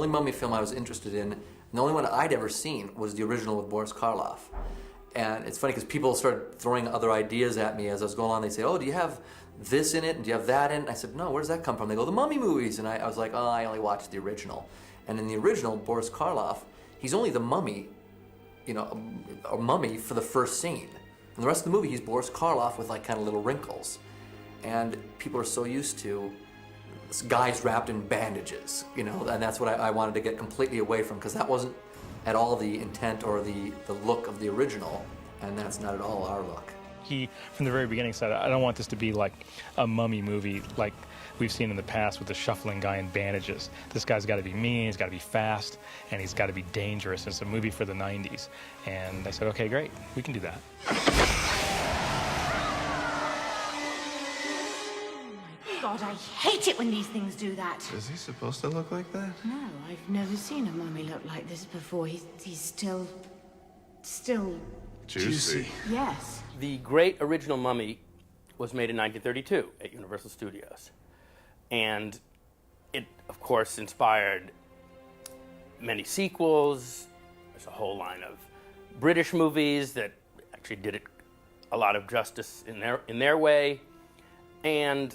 only mummy film I was interested in, and the only one I'd ever seen was the original with Boris Karloff. And it's funny because people started throwing other ideas at me as I was going on. They say, oh, do you have this in it? And do you have that in it? And I said, no, where does that come from? They go, the mummy movies. And I was like, oh, I only watched the original. And in the original, Boris Karloff, he's only the mummy, you know, a mummy for the first scene. And the rest of the movie, he's Boris Karloff with like kind of little wrinkles. And people are so used to guys wrapped in bandages, you know, and that's what I wanted to get completely away from, because that wasn't at all the intent or the look of the original, and that's not at all our look. He, from the very beginning, said, I don't want this to be like a mummy movie like we've seen in the past with the shuffling guy in bandages. This guy's got to be mean, he's got to be fast, and he's got to be dangerous. It's a movie for the 90s. And I said, okay, great, we can do that. God, I hate it when these things do that. Is he supposed to look like that? No, I've never seen a mummy look like this before. He's still... Juicy. Yes. The great original Mummy was made in 1932 at Universal Studios. And it, of course, inspired many sequels. There's a whole line of British movies that actually did it a lot of justice in their way. And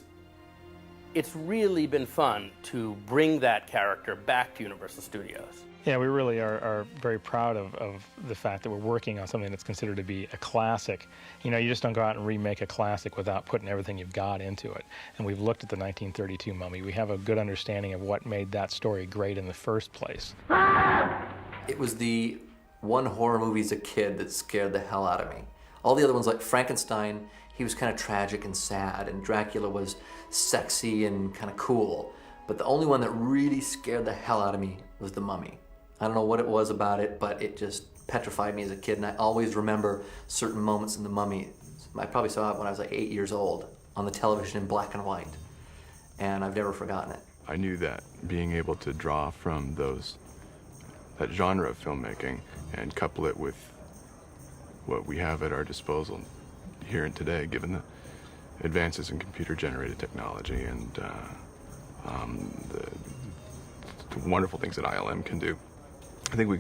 it's really been fun to bring that character back to Universal Studios. Yeah, we really are very proud of the fact that we're working on something that's considered to be a classic. You know, you just don't go out and remake a classic without putting everything you've got into it. And we've looked at the 1932 Mummy. We have a good understanding of what made that story great in the first place. It was the one horror movie as a kid that scared the hell out of me. All the other ones, like Frankenstein, he was kind of tragic and sad, and Dracula was sexy and kind of cool. But the only one that really scared the hell out of me was The Mummy. I don't know what it was about it, but it just petrified me as a kid, and I always remember certain moments in The Mummy. I probably saw it when I was like 8 years old on the television in black and white, and I've never forgotten it. I knew that being able to draw from that genre of filmmaking and couple it with what we have at our disposal here and today, given the advances in computer-generated technology and the wonderful things that ILM can do. I think we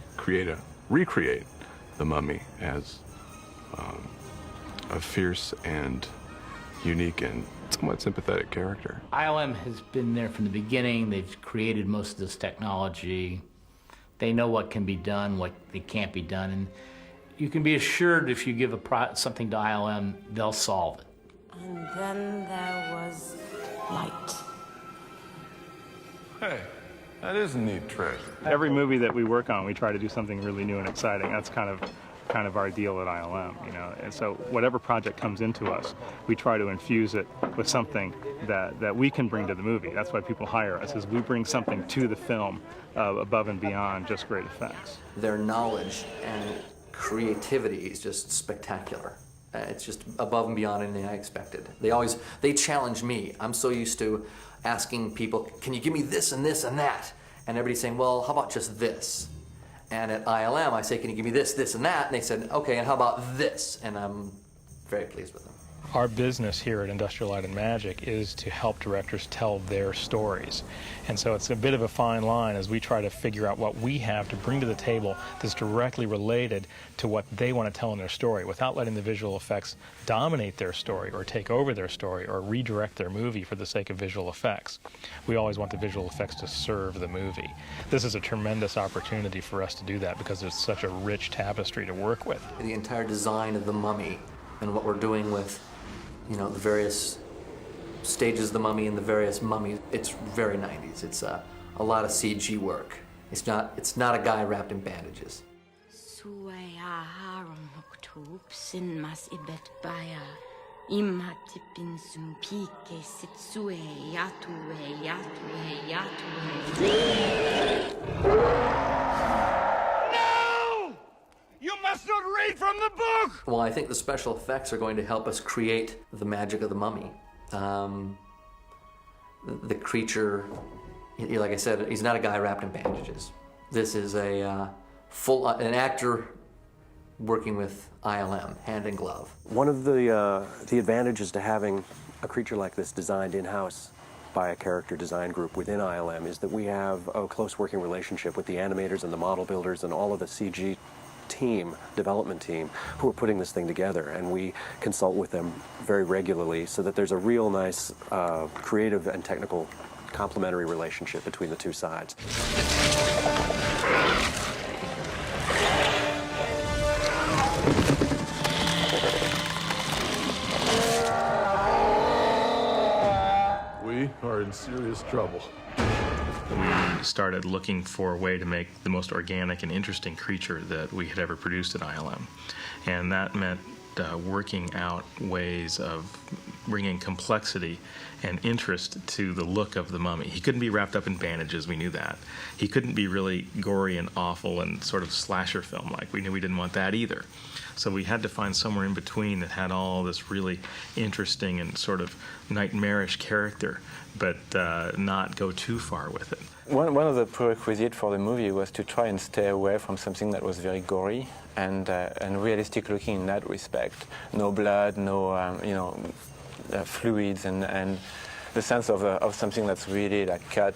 recreate the Mummy as a fierce and unique and somewhat sympathetic character. ILM has been there from the beginning. They've created most of this technology. They know what can be done, what can't be done, and you can be assured if you give something to ILM, they'll solve it. And then there was light. Hey, that is a neat trick. Every movie that we work on, we try to do something really new and exciting. That's kind of our deal at ILM, you know. And so whatever project comes into us, we try to infuse it with something that we can bring to the movie. That's why people hire us, is we bring something to the film above and beyond just great effects. Their knowledge and creativity is just spectacular. It's just above and beyond anything I expected. They challenge me. I'm so used to asking people, can you give me this and this and that? And everybody's saying, well, how about just this? And at ILM, I say, can you give me this, this, and that? And they said, okay, and how about this? And I'm very pleased with them. Our business here at Industrial Light and Magic is to help directors tell their stories. And so it's a bit of a fine line as we try to figure out what we have to bring to the table that's directly related to what they want to tell in their story, without letting the visual effects dominate their story or take over their story or redirect their movie for the sake of visual effects. We always want the visual effects to serve the movie. This is a tremendous opportunity for us to do that because it's such a rich tapestry to work with. The entire design of the Mummy and what we're doing with, you know, the various stages of the Mummy and the various mummies, it's very 90s. It's a lot of CG work. It's not a guy wrapped in bandages. You must not read from the book! Well, I think the special effects are going to help us create the magic of the Mummy. The creature, like I said, he's not a guy wrapped in bandages. This is an actor working with ILM, hand in glove. One of the advantages to having a creature like this designed in-house by a character design group within ILM is that we have a close working relationship with the animators and the model builders and all of the CG development team, who are putting this thing together, and we consult with them very regularly so that there's a real nice creative and technical complementary relationship between the two sides. We are in serious trouble. We started looking for a way to make the most organic and interesting creature that we had ever produced at ILM. And that meant working out ways of bringing complexity and interest to the look of the mummy. He couldn't be wrapped up in bandages, we knew that. He couldn't be really gory and awful and sort of slasher film-like. We knew we didn't want that either. So we had to find somewhere in between that had all this really interesting and sort of nightmarish character, but not go too far with it. One of the prerequisites for the movie was to try and stay away from something that was very gory and realistic looking in that respect. No blood, no fluids, and the sense of something that's really like cut,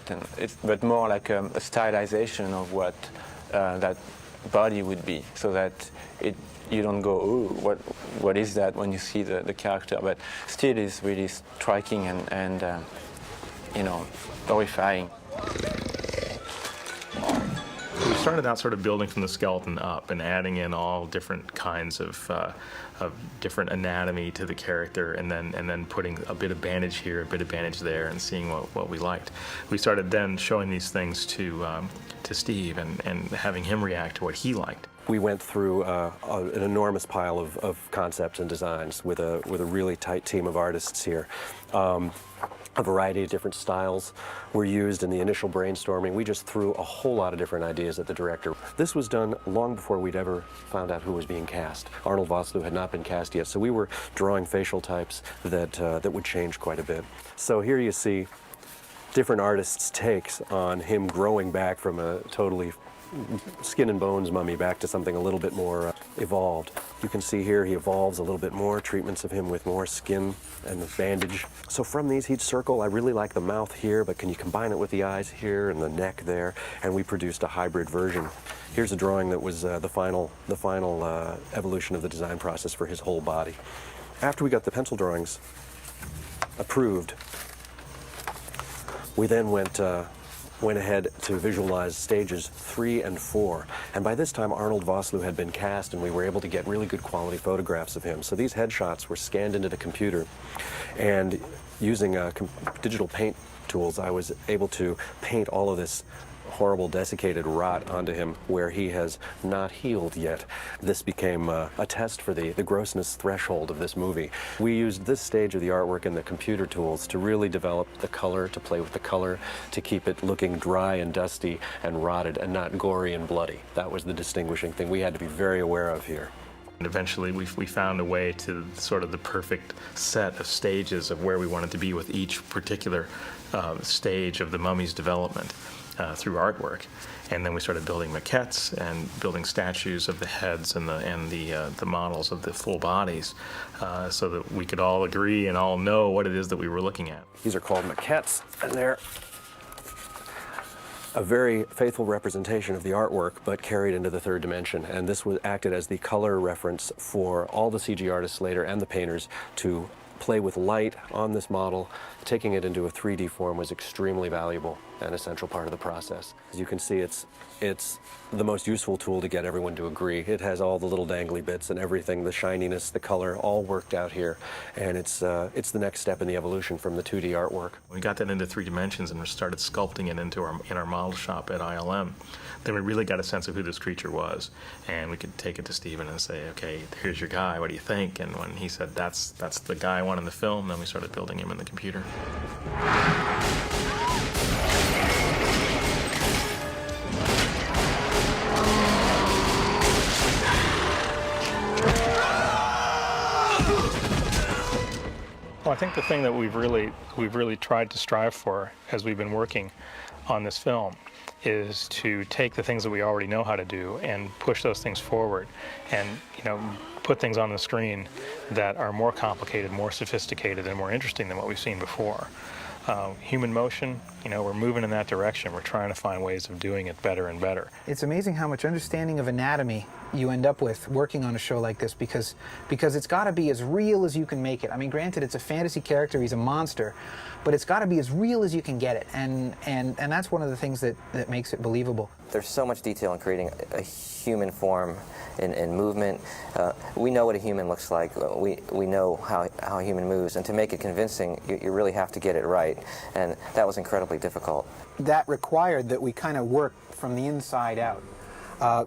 but more like a stylization of what that body would be, so that you don't go, ooh, what is that when you see the character, but still is really striking and horrifying. We started out sort of building from the skeleton up and adding in all different kinds of different anatomy to the character, and then putting a bit of bandage here, a bit of bandage there, and seeing what we liked. We started then showing these things to Steve and having him react to what he liked. We went through an enormous pile of concepts and designs with a really tight team of artists here. A variety of different styles were used in the initial brainstorming. We just threw a whole lot of different ideas at the director. This was done long before we'd ever found out who was being cast. Arnold Vosloo had not been cast yet, so we were drawing facial types that would change quite a bit. So here you see different artists' takes on him growing back from a totally skin and bones mummy back to something a little bit more evolved. You can see here he evolves a little bit more, treatments of him with more skin and the bandage. So from these he'd circle. I really like the mouth here, but can you combine it with the eyes here and the neck there? And we produced a hybrid version. Here's a drawing that was the final evolution of the design process for his whole body. After we got the pencil drawings approved, we then went ahead to visualize stages 3 and 4. And by this time, Arnold Vosloo had been cast, and we were able to get really good quality photographs of him. So these headshots were scanned into the computer, and using digital paint tools, I was able to paint all of this horrible desiccated rot onto him where he has not healed yet. This became a test for the grossness threshold of this movie. We used this stage of the artwork and the computer tools to really develop the color, to play with the color, to keep it looking dry and dusty and rotted and not gory and bloody. That was the distinguishing thing we had to be very aware of here. And eventually we found a way to sort of the perfect set of stages of where we wanted to be with each particular stage of the mummy's development. Through artwork, and then we started building maquettes and building statues of the heads and the models of the full bodies, so that we could all agree and all know what it is that we were looking at. These are called maquettes, and they're a very faithful representation of the artwork, but carried into the third dimension. And this acted as the color reference for all the CG artists later and the painters to play with light on this model. Taking it into a 3D form was extremely valuable and essential part of the process. As you can see, it's the most useful tool to get everyone to agree. It has all the little dangly bits and everything, the shininess, the color, all worked out here. And it's the next step in the evolution from the 2D artwork. We got that into 3 dimensions and started sculpting it in our model shop at ILM. Then we really got a sense of who this creature was, and we could take it to Stephen and say, okay, here's your guy, what do you think? And when he said, that's the guy I want in the film, then we started building him in the computer. Well, I think the thing that we've really tried to strive for as we've been working on this film is to take the things that we already know how to do and push those things forward, and put things on the screen that are more complicated, more sophisticated, and more interesting than what we've seen before. human motion, we're moving in that direction. We're trying to find ways of doing it better and better. It's amazing how much understanding of anatomy you end up with working on a show like this, because it's got to be as real as you can make it. I mean, granted, it's a fantasy character, he's a monster, but it's got to be as real as you can get it, and that's one of the things that makes it believable. There's so much detail in creating a human form in movement. We know what a human looks like. We know how a human moves, and to make it convincing, you really have to get it right, and that was incredibly difficult. That required that we kind of work from the inside out.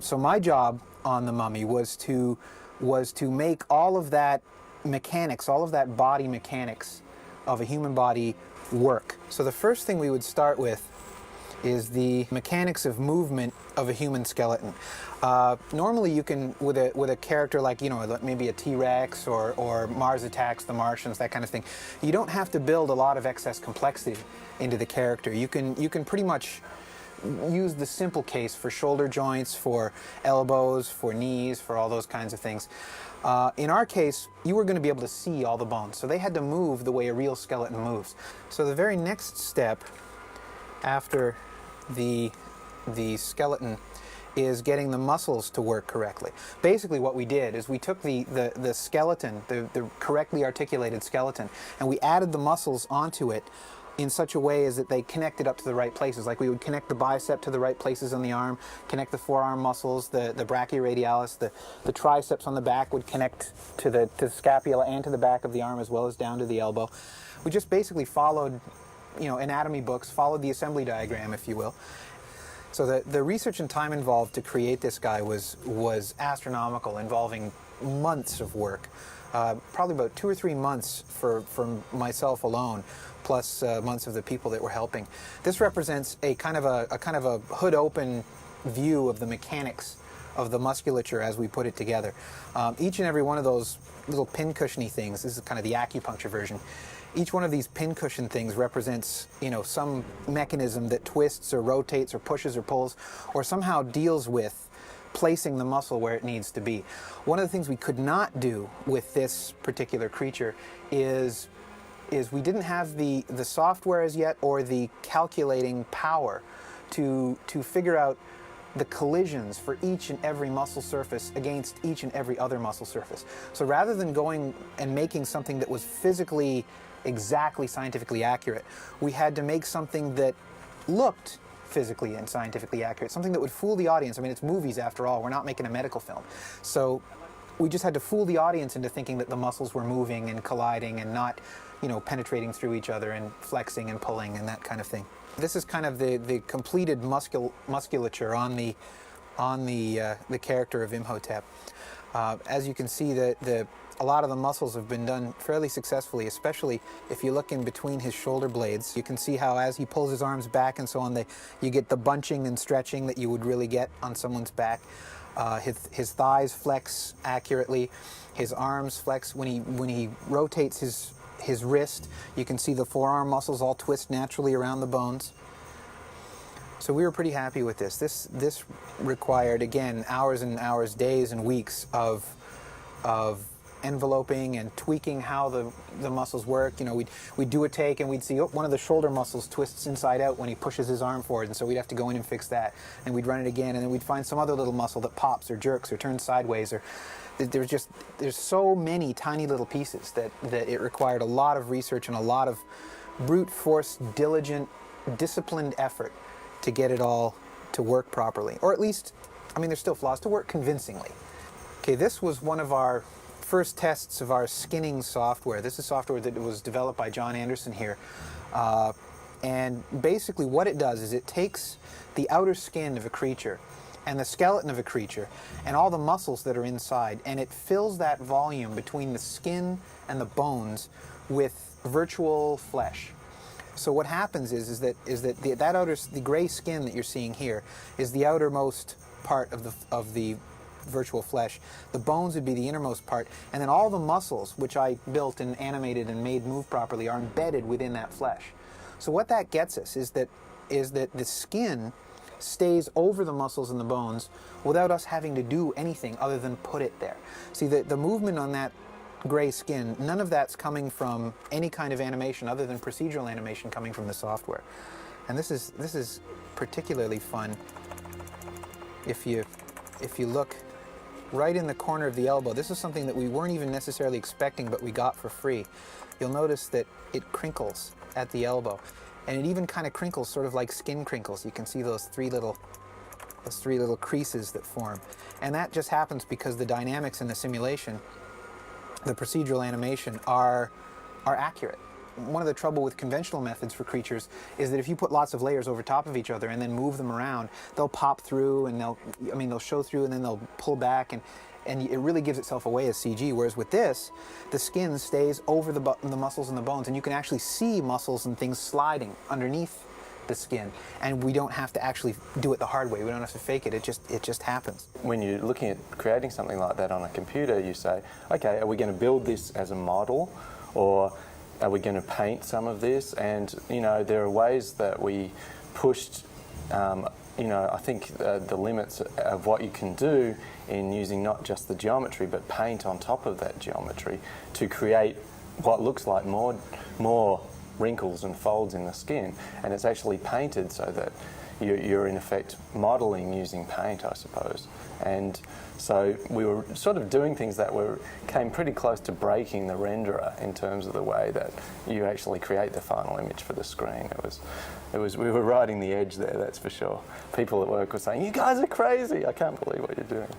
So my job on The Mummy was to make all of that mechanics, all of that body mechanics of a human body work. So the first thing we would start with is the mechanics of movement of a human skeleton. Normally you can, with a character like, maybe a T-Rex or Mars Attacks the Martians, that kind of thing, you don't have to build a lot of excess complexity into the character. You can pretty much use the simple case for shoulder joints, for elbows, for knees, for all those kinds of things. In our case, you were going to be able to see all the bones, so they had to move the way a real skeleton moves. So the very next step after the skeleton is getting the muscles to work correctly. Basically what we did is we took the skeleton, the correctly articulated skeleton, and we added the muscles onto it in such a way as that they connected up to the right places. Like we would connect the bicep to the right places on the arm, connect the forearm muscles, the brachioradialis, the triceps on the back would connect to the scapula and to the back of the arm as well as down to the elbow. We just basically followed, anatomy books, followed the assembly diagram, if you will. So the research and time involved to create this guy was astronomical, involving months of work. Probably about 2 or 3 months for myself alone, plus months of the people that were helping. This represents a kind of a hood open view of the mechanics of the musculature as we put it together. Each and every one of those little pincushiony things, this is kind of the acupuncture version, each one of these pincushion things represents, some mechanism that twists or rotates or pushes or pulls or somehow deals with placing the muscle where it needs to be. One of the things we could not do with this particular creature is we didn't have the software as yet or the calculating power to figure out the collisions for each and every muscle surface against each and every other muscle surface. So rather than going and making something that was physically exactly scientifically accurate, we had to make something that looked physically and scientifically accurate, something that would fool the audience. I mean, it's movies after all, we're not making a medical film. So we just had to fool the audience into thinking that the muscles were moving and colliding and not, penetrating through each other and flexing and pulling and that kind of thing. This is kind of the completed musculature on the character of Imhotep. As you can see, a lot of the muscles have been done fairly successfully, especially if you look in between his shoulder blades. You can see how as he pulls his arms back and so on, you get the bunching and stretching that you would really get on someone's back. His thighs flex accurately. His arms flex. When he rotates his wrist, you can see the forearm muscles all twist naturally around the bones. So we were pretty happy with this. This required, again, hours and hours, days and weeks of enveloping and tweaking how the muscles work. We'd do a take and we'd see one of the shoulder muscles twists inside out when he pushes his arm forward, and so we'd have to go in and fix that. And we'd run it again, and then we'd find some other little muscle that pops or jerks or turns sideways. Or there's so many tiny little pieces that it required a lot of research and a lot of brute force, diligent, disciplined effort to get it all to work properly. Or at least, there's still flaws, to work convincingly. Okay, this was one of our first tests of our skinning software. This is software that was developed by John Anderson here. And basically what it does is it takes the outer skin of a creature and the skeleton of a creature and all the muscles that are inside, and it fills that volume between the skin and the bones with virtual flesh. So what happens is that the gray skin that you're seeing here is the outermost part of the virtual flesh. The bones would be the innermost part, and then all the muscles, which I built and animated and made move properly, are embedded within that flesh. So what that gets us is that the skin stays over the muscles and the bones without us having to do anything other than put it there. See, the movement on gray skin, none of that's coming from any kind of animation other than procedural animation coming from the software. And this is particularly fun if you look right in the corner of the elbow. This is something that we weren't even necessarily expecting, but we got for free. You'll notice that it crinkles at the elbow, and it even kind of crinkles sort of like skin crinkles. You can see those three little creases that form. And that just happens because the dynamics in the simulation, the procedural animation, are accurate. One of the trouble with conventional methods for creatures is that if you put lots of layers over top of each other and then move them around, they'll pop through and they'll show through and then they'll pull back, and it really gives itself away as CG. Whereas with this, the skin stays over the muscles and the bones, and you can actually see muscles and things sliding underneath the skin, and we don't have to actually do it the hard way. We don't have to fake it. It just happens. When you're looking at creating something like that on a computer, you say, okay, are we going to build this as a model, or are we going to paint some of this? And there are ways that we pushed I think the limits of what you can do in using not just the geometry but paint on top of that geometry to create what looks like more wrinkles and folds in the skin, and it's actually painted so that you're in effect modeling using paint, I suppose. And so we were sort of doing things that came pretty close to breaking the renderer in terms of the way that you actually create the final image for the screen. We were riding the edge there, that's for sure. People at work were saying, "You guys are crazy, I can't believe what you're doing."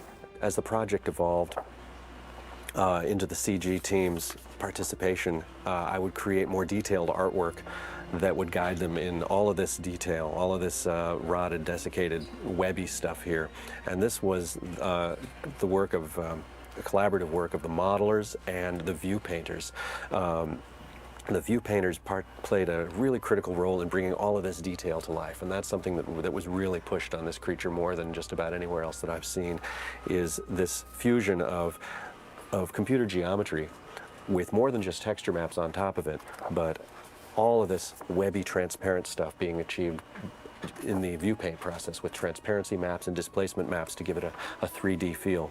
As the project evolved into the CG team's participation, I would create more detailed artwork that would guide them in all of this detail, all of this rotted, desiccated, webby stuff here. And this was the work of, the collaborative work of the modelers and the view painters. The view painters played a really critical role in bringing all of this detail to life, and that's something that was really pushed on this creature more than just about anywhere else that I've seen, is this fusion of computer geometry with more than just texture maps on top of it, but all of this webby, transparent stuff being achieved in the view paint process with transparency maps and displacement maps to give it a 3D feel.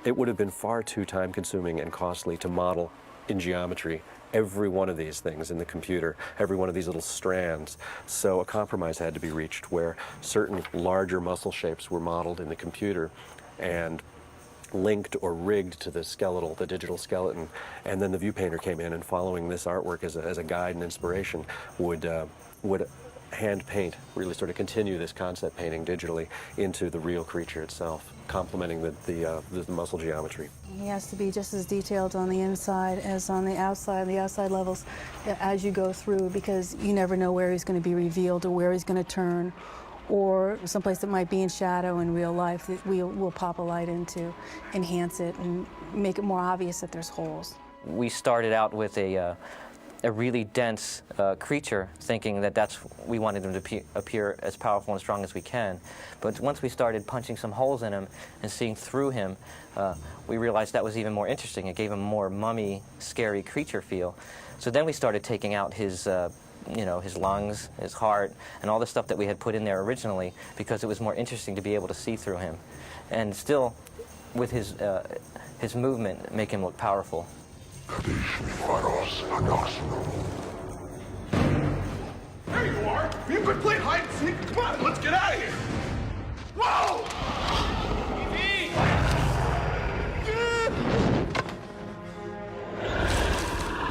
It would have been far too time-consuming and costly to model in geometry every one of these things in the computer, every one of these little strands. So a compromise had to be reached where certain larger muscle shapes were modeled in the computer and linked or rigged to the skeletal, the digital skeleton, and then the view painter came in and, following this artwork as a guide and inspiration, would hand paint, really sort of continue this concept painting digitally into the real creature itself, complementing the muscle geometry. He has to be just as detailed on the inside as on the outside levels as you go through, because you never know where he's going to be revealed or where he's going to turn, or someplace that might be in shadow in real life that we'll pop a light in to enhance it and make it more obvious that there's holes. We started out with a really dense creature, thinking that we wanted him to appear as powerful and strong as we can. But once we started punching some holes in him and seeing through him, we realized that was even more interesting. It gave him a more mummy, scary creature feel. So then we started taking out his lungs, his heart, and all the stuff that we had put in there originally, because it was more interesting to be able to see through him, and still, with his movement, make him look powerful.